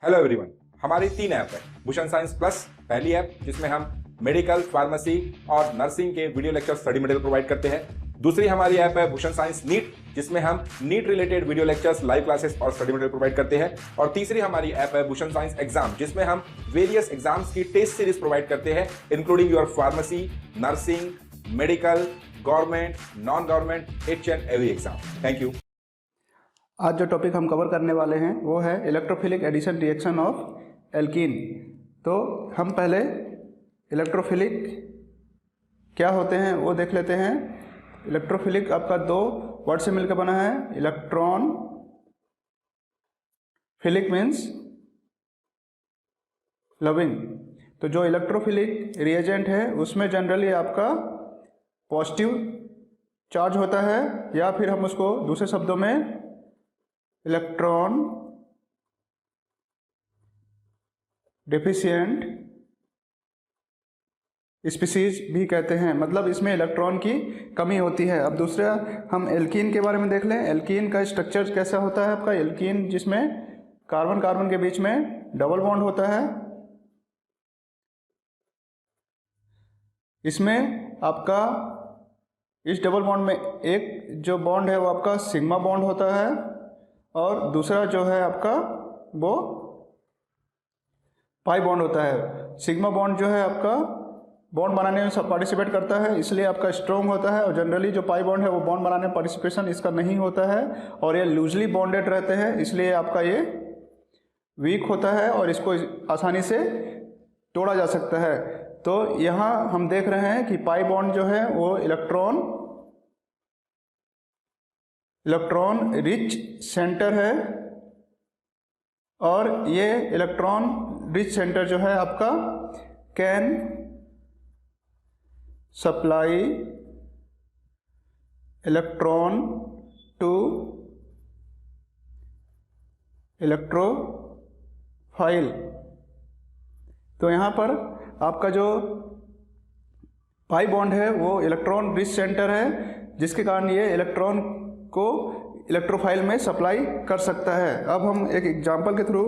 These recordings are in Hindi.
हेलो एवरीवन, हमारी 3 ऐप है। भूषण साइंस प्लस पहली ऐप जिसमें हम मेडिकल, फार्मेसी और नर्सिंग के video lecture study material provide करते हैं। दूसरी हमारी ऐप है भूषण साइंस नीट, जिसमें हम NEET related video lectures, live classes और स्टडी मटेरियल प्रोवाइड करते हैं। और तीसरी हमारी ऐप है भूषण साइंस एग्जाम, जिसमें हम वेरियस एग्जाम्स की टेस्ट सीरीज प्रोवाइड करते हैं, including your pharmacy, nursing, medical, government, non government, each and every exam. Thank you. आज जो टॉपिक हम कवर करने वाले हैं वो है electrophilic addition reaction of alkene. तो हम पहले इलेक्ट्रोफिलिक क्या होते हैं वो देख लेते हैं। इलेक्ट्रोफिलिक आपका 2 वर्ड से मिलकर बना है। Electron, philic means loving. तो जो इलेक्ट्रोफिलिक रिएजेंट है उसमें जनरली आपका पॉजिटिव चार्ज होता है, या फिर हम उसको दूसरे शब्दों में इलेक्ट्रॉन डेफिशिएंट स्पीसीज भी कहते हैं, मतलब इसमें इलेक्ट्रॉन की कमी होती है। अब दूसरा हम एल्कीन के बारे में देख लें। एल्कीन का स्ट्रक्चर कैसा होता है आपका? एल्कीन जिसमें कार्बन कार्बन के बीच में डबल बॉन्ड होता है। इसमें आपका इस डबल बॉन्ड में एक जो बॉन्ड है वो आपका सिग्मा बॉन्ड होता है, और दूसरा जो है आपका वो पाई बॉन्ड होता है। सिग्मा बॉन्ड जो है आपका बॉन्ड बनाने में सब पार्टिसिपेट करता है, इसलिए आपका स्ट्रॉन्ग होता है। और जनरली जो पाई बॉन्ड है वो बॉन्ड बनाने में पार्टिसिपेशन इसका नहीं होता है, और ये लूजली बॉन्डेड रहते हैं, इसलिए आपका ये वीक होता है और इसको आसानी से तोड़ा जा सकता है। तो यहाँ हम देख रहे हैं कि पाई बॉन्ड जो है वो इलेक्ट्रॉन रिच सेंटर है, और ये इलेक्ट्रॉन रिच सेंटर जो है आपका can supply electron to electrophile. तो यहाँ पर आपका जो पाई बॉन्ड है वो इलेक्ट्रॉन रिच सेंटर है, जिसके कारण ये इलेक्ट्रॉन को इलेक्ट्रोफाइल में सप्लाई कर सकता है। अब हम एक एग्जांपल के थ्रू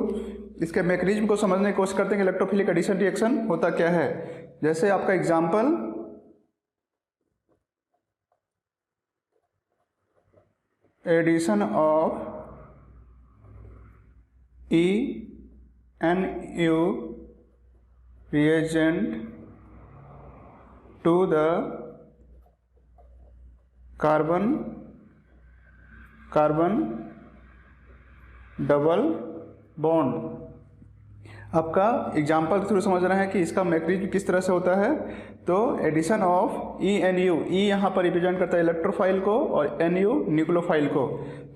इसके मैकेनिज्म को समझने की कोशिश करते हैं कि इलेक्ट्रोफिलिक एडिशन रिएक्शन होता क्या है। जैसे आपका example, addition of ENU reagent to the carbon double bond. आपका एग्जाम्पल के थ्रू समझ रहे हैं कि इसका मैकेनिज्म किस तरह से होता है। तो एडिशन ऑफ ENU, E यहाँ पर रिप्रेजेंट करता है इलेक्ट्रोफाइल को और NU न्यूक्लियोफाइल को।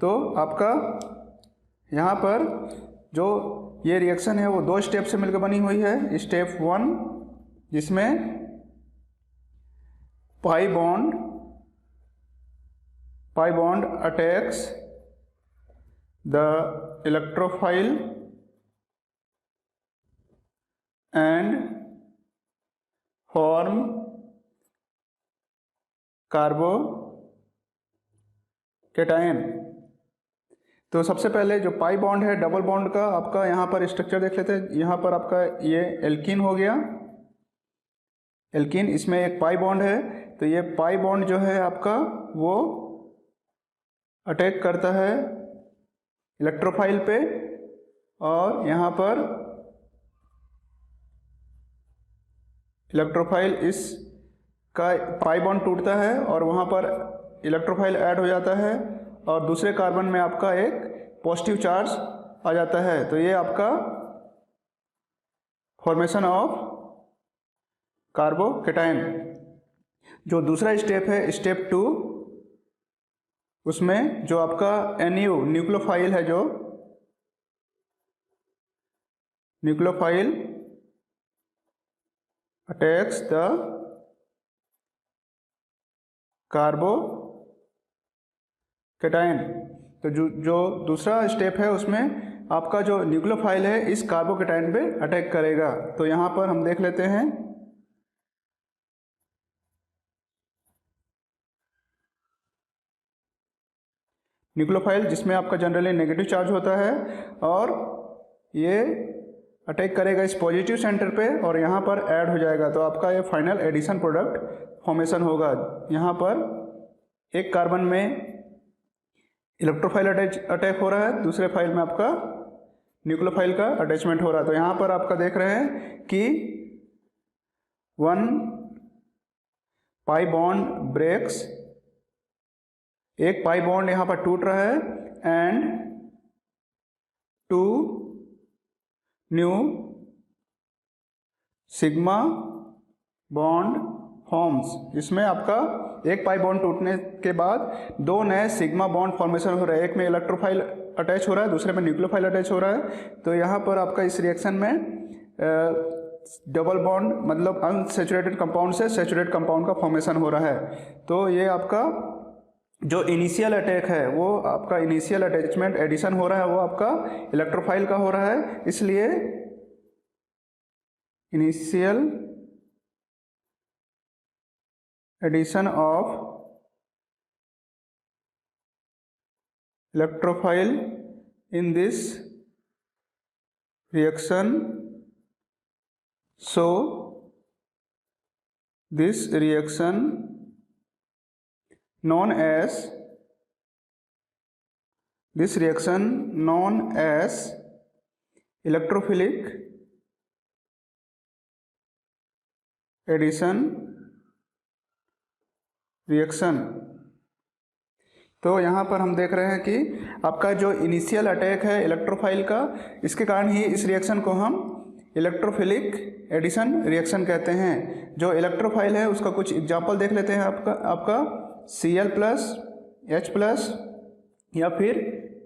तो आपका यहाँ पर जो ये रिएक्शन है वो 2 स्टेप से मिलकर बनी हुई है। स्टेप 1 जिसमें pi bond attacks the electrophile and form carbocation. तो सबसे पहले जो पाई बॉन्ड है डबल बॉन्ड का आपका यहाँ पर स्ट्रक्चर देख लेते हैं। यहाँ पर आपका ये एल्कीन हो गया, एल्कीन, इसमें एक पाई बॉन्ड है। तो ये पाई बॉन्ड जो है आपका वो अटैक करता है इलेक्ट्रोफाइल पे, और यहाँ पर इलेक्ट्रोफाइल इसका पाई बॉन्ड टूटता है और वहाँ पर इलेक्ट्रोफाइल ऐड हो जाता है, और दूसरे कार्बन में आपका एक पॉजिटिव चार्ज आ जाता है। तो ये आपका फॉर्मेशन ऑफ कार्बोकेटायन। जो दूसरा स्टेप है स्टेप 2, उसमें जो आपका NU न्यूक्लियोफाइल है, जो न्यूक्लियोफाइल अटैक्स द कार्बोकेटायन। तो जो दूसरा स्टेप है उसमें आपका जो न्यूक्लियोफाइल है इस कार्बोकेटायन पे अटैक करेगा। तो यहाँ पर हम देख लेते हैं न्यूक्लियोफाइल जिसमें आपका जनरली नेगेटिव चार्ज होता है, और ये अटैक करेगा इस पॉजिटिव सेंटर पे और यहाँ पर ऐड हो जाएगा, तो आपका ये फाइनल एडिशन प्रोडक्ट फॉर्मेशन होगा। यहाँ पर एक कार्बन में इलेक्ट्रोफाइल अटैक हो रहा है, दूसरे फाइल में आपका न्यूक्लियोफाइल का अटैचमेंट हो रहा है। तो यहाँ पर आपका देख रहे हैं कि 1 पाई बॉन्ड ब्रेक्स, एक पाई बॉन्ड यहाँ पर टूट रहा है and 2 new sigma bond forms. इसमें आपका एक पाई बॉन्ड टूटने के बाद 2 नए सिग्मा बॉन्ड फॉर्मेशन हो रहे हैं, एक में इलेक्ट्रोफाइल अटैच हो रहा है, दूसरे में न्यूक्लियोफाइल अटैच हो रहा है। तो यहाँ पर आपका इस रिएक्शन में डबल बॉन्ड मतलब अनसैचुरेटेड कंपाउंड से सैचुरेटेड कंपाउंड का फॉर्मेशन हो रहा है। तो ये आपका जो इनिशियल अटैक है वो आपका इनिशियल अटैचमेंट एडिशन हो रहा है, वो आपका इलेक्ट्रोफाइल का हो रहा है, इसलिए initial addition of electrophile in this reaction, so this reaction known as electrophilic addition reaction। तो यहाँ पर हम देख रहे हैं कि आपका जो इनिशियल अटैक है इलेक्ट्रोफाइल का, इसके कारण ही इस रिएक्शन को हम इलेक्ट्रोफिलिक एडिशन रिएक्शन कहते हैं। जो इलेक्ट्रोफाइल है उसका कुछ एग्जांपल देख लेते हैं। आपका Cl+, H+ या फिर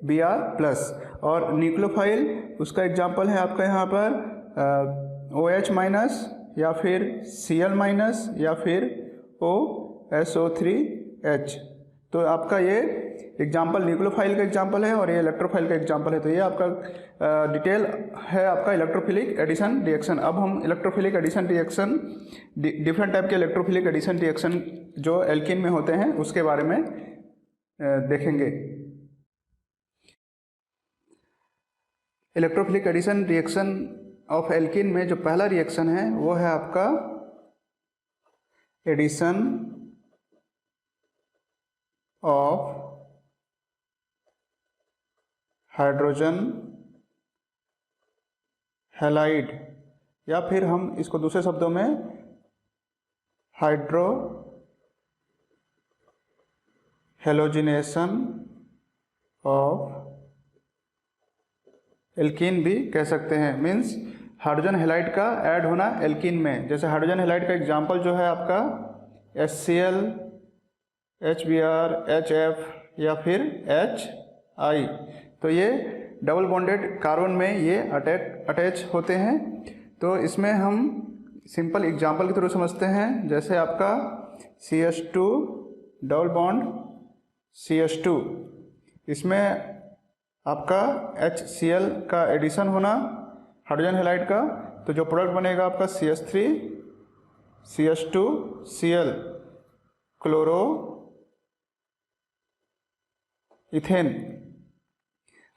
Br+, और न्यूक्लियोफाइल उसका एग्जांपल है आपका यहाँ पर OH- या फिर Cl- या फिर OSO3H। तो आपका ये एग्जाम्पल न्यूक्लियोफाइल का एग्जाम्पल है और ये इलेक्ट्रोफाइल का एग्जाम्पल है। तो ये आपका डिटेल है आपका इलेक्ट्रोफिलिक एडिशन रिएक्शन। अब हम electrophilic addition reaction, different type के इलेक्ट्रोफिलिक एडिशन रिएक्शन जो एल्कीन में होते हैं उसके बारे में देखेंगे। Electrophilic addition reaction of alkene में जो पहला रिएक्शन है वो है आपका एडिशन ऑफ हाइड्रोजन हैलाइड, या फिर हम इसको दूसरे शब्दों में हाइड्रो हेलोजिनेशन ऑफ एल्कीन भी कह सकते हैं। मीन्स हाइड्रोजन हैलाइड का ऐड होना एल्कीन में। जैसे हाइड्रोजन हैलाइड का एग्जांपल जो है आपका HCl, HBr, HF या फिर HI। तो ये डबल बॉन्डेड कार्बन में ये अटैच होते हैं। तो इसमें हम सिंपल एग्जांपल के थ्रू समझते हैं। जैसे आपका CH2 डबल बॉन्ड CH2, इसमें आपका HCl का एडिशन होना हाइड्रोजन हैलाइड का, तो जो प्रोडक्ट बनेगा आपका CH3 CH2 Cl chloro ethane.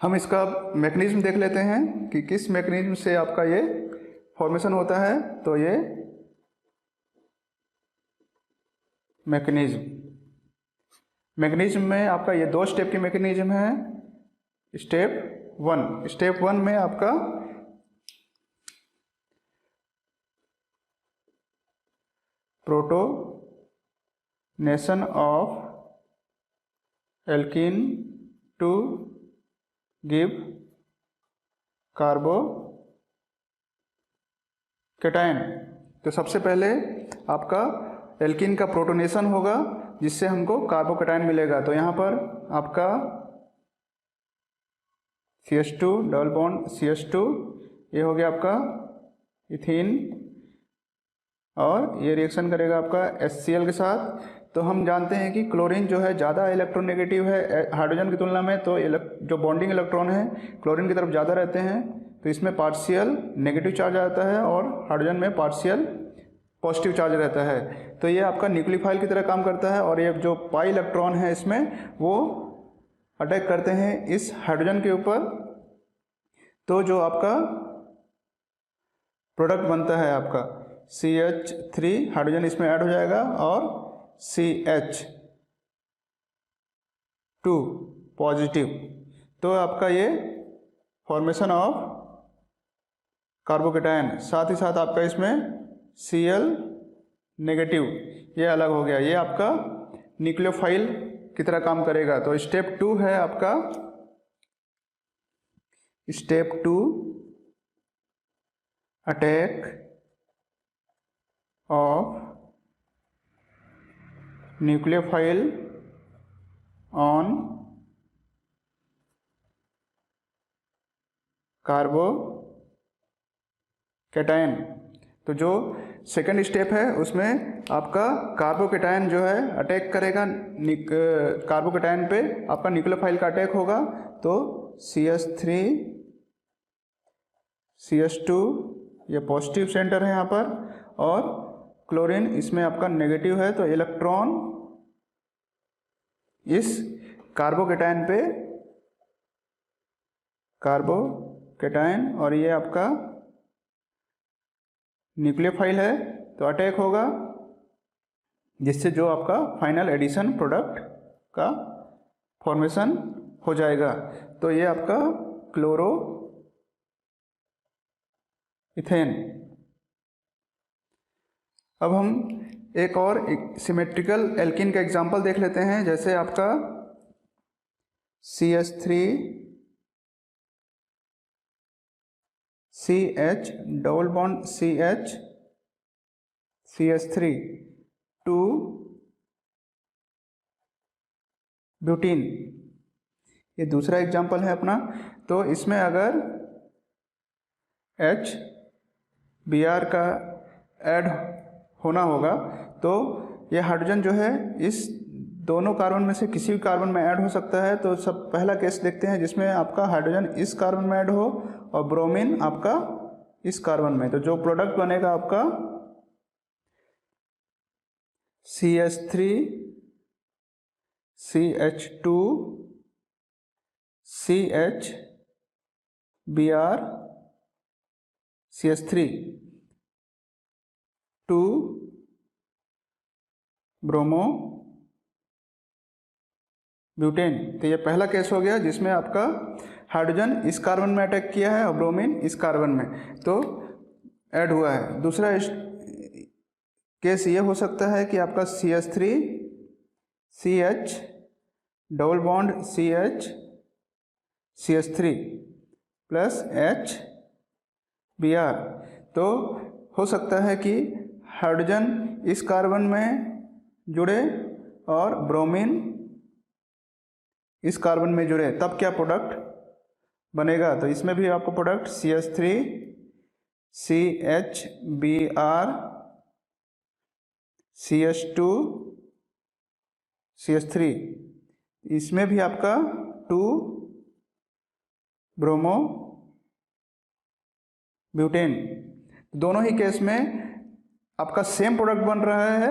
हम इसका मैकेनिज्म देख लेते हैं कि किस मैकेनिज्म से आपका ये फॉर्मेशन होता है। तो ये मैकेनिज्म में आपका ये 2 स्टेप की मैकेनिज्म है। स्टेप 1 में आपका protonation of alkene to give carbocation. तो सबसे पहले आपका एल्कीन का प्रोटोनेशन होगा जिससे हमको कार्बोकैटायन मिलेगा। तो यहाँ पर आपका CH2 डबल बॉन्ड CH2, ये हो गया आपका इथीन, और ये रिएक्शन करेगा आपका HCl के साथ। तो हम जानते हैं कि क्लोरीन जो है ज़्यादा इलेक्ट्रोनेगेटिव है हाइड्रोजन की तुलना में, तो जो बॉन्डिंग इलेक्ट्रॉन है क्लोरीन की तरफ ज़्यादा रहते हैं, तो इसमें पार्शियल नेगेटिव चार्ज आता है और हाइड्रोजन में पार्शियल पॉजिटिव चार्ज रहता है। तो ये आपका न्यूक्लियोफाइल की तरह काम करता है, और ये जो पाई इलेक्ट्रॉन है इसमें वो अटैक करते हैं इस हाइड्रोजन के ऊपर। तो जो आपका प्रोडक्ट बनता है आपका CH3 हाइड्रोजन इसमें ऐड हो जाएगा और CH2 पॉजिटिव, तो आपका ये फॉर्मेशन ऑफ कार्बोकेटायन, साथ ही साथ आपका इसमें Cl नेगेटिव ये अलग हो गया, ये आपका न्यूक्लियोफाइल की तरह काम करेगा। तो स्टेप 2 है आपका, step 2 attack of nucleophile on carbocation. तो जो सेकंड स्टेप है उसमें आपका कार्बोकेटायन जो है अटैक करेगा कार्बोकेटायन पे, आपका न्यूक्लियोफाइल का अटैक होगा। तो CH3 CH2 ये पॉजिटिव सेंटर है यहाँ पर, और क्लोरीन इसमें आपका नेगेटिव है, तो इलेक्ट्रॉन इस कार्बोकेटायन पे, कार्बोकेटायन, और ये आपका न्यूक्लियोफाइल है तो अटैक होगा, जिससे जो आपका फाइनल एडिशन प्रोडक्ट का फॉर्मेशन हो जाएगा। तो ये आपका क्लोरो इथेन। अब हम एक और सिमेट्रिकल एल्कीन का एग्जांपल देख लेते हैं, जैसे आपका CH3 CH double bond CH CH3 2 butene, ये दूसरा एग्जांपल है अपना। तो इसमें अगर HBr का ऐड होना होगा तो ये हाइड्रोजन जो है इस दोनों कार्बन में से किसी भी कार्बन में ऐड हो सकता है। तो सब पहला केस देखते हैं जिसमें आपका हाइड्रोजन इस कार्बन में ऐड हो और ब्रोमीन आपका इस कार्बन में। तो जो प्रोडक्ट बनेगा आपका CH3 CH2 CHBr CH3 2 bromo butane. तो ये पहला केस हो गया जिसमें आपका हाइड्रोजन इस कार्बन में अटैक किया है और ब्रोमीन इस कार्बन में, तो ऐड हुआ है। दूसरा केस ये हो सकता है कि आपका CH3 CH double bond CH CH3 plus HBr, तो हो सकता है कि हाइड्रोजन इस कार्बन में जुड़े और ब्रोमीन इस कार्बन में जुड़े, तब क्या प्रोडक्ट बनेगा। तो इसमें भी आपको product CH3 CHBr CH2 CH3, इसमें भी आपका 2 ब्रोमो ब्यूटेन। दोनों ही केस में आपका सेम प्रोडक्ट बन रहा है।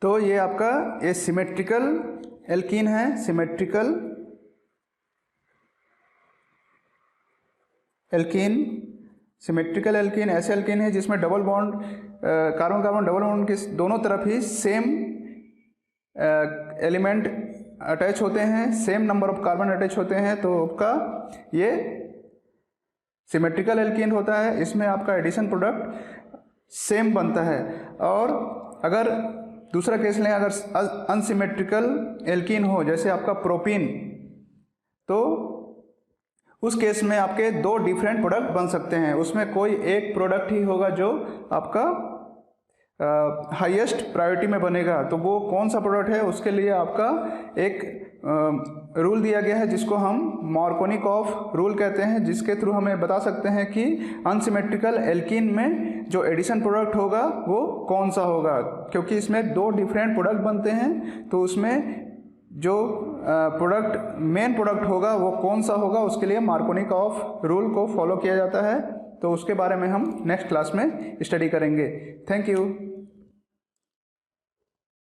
तो ये आपका ये सिमेट्रिकल एल्कीन है। सिमेट्रिकल एल्कीन ऐसे एल्कीन है जिसमें double bond carbon carbon double bond के दोनों तरफ ही सेम एलिमेंट अटैच होते हैं, same number of carbon attach होते हैं, तो आपका ये सिमेट्रिकल एल्कीन होता है। इसमें आपका एडिशन प्रोडक्ट सेम बनता है। और अगर दूसरा केस लें, अगर अनसिमेट्रिकल एल्कीन हो जैसे आपका प्रोपीन, तो उस केस में आपके 2 डिफरेंट प्रोडक्ट बन सकते हैं। उसमें कोई एक प्रोडक्ट ही होगा जो आपका हाईएस्ट प्रायोरिटी में बनेगा। तो वो कौन सा प्रोडक्ट है उसके लिए आपका एक रूल दिया गया है जिसको हम मार्कोनिकॉफ रूल कहते हैं, जिसके थ्रू हमें बता सकते हैं कि अनसिमेट्रिकल एल्कीन में जो एडिशन प्रोडक्ट होगा वो कौन सा होगा। क्योंकि इसमें 2 डिफरेंट प्रोडक्ट बनते हैं, तो उसमें जो प्रोडक्ट मेन प्रोडक्ट होगा वो कौन सा होगा, उसके लिए मार्कोनिकॉफ रूल को फॉलो किया जाता है। तो उसके बारे में हम नेक्स्ट क्लास में स्टडी करेंगे। Thank you.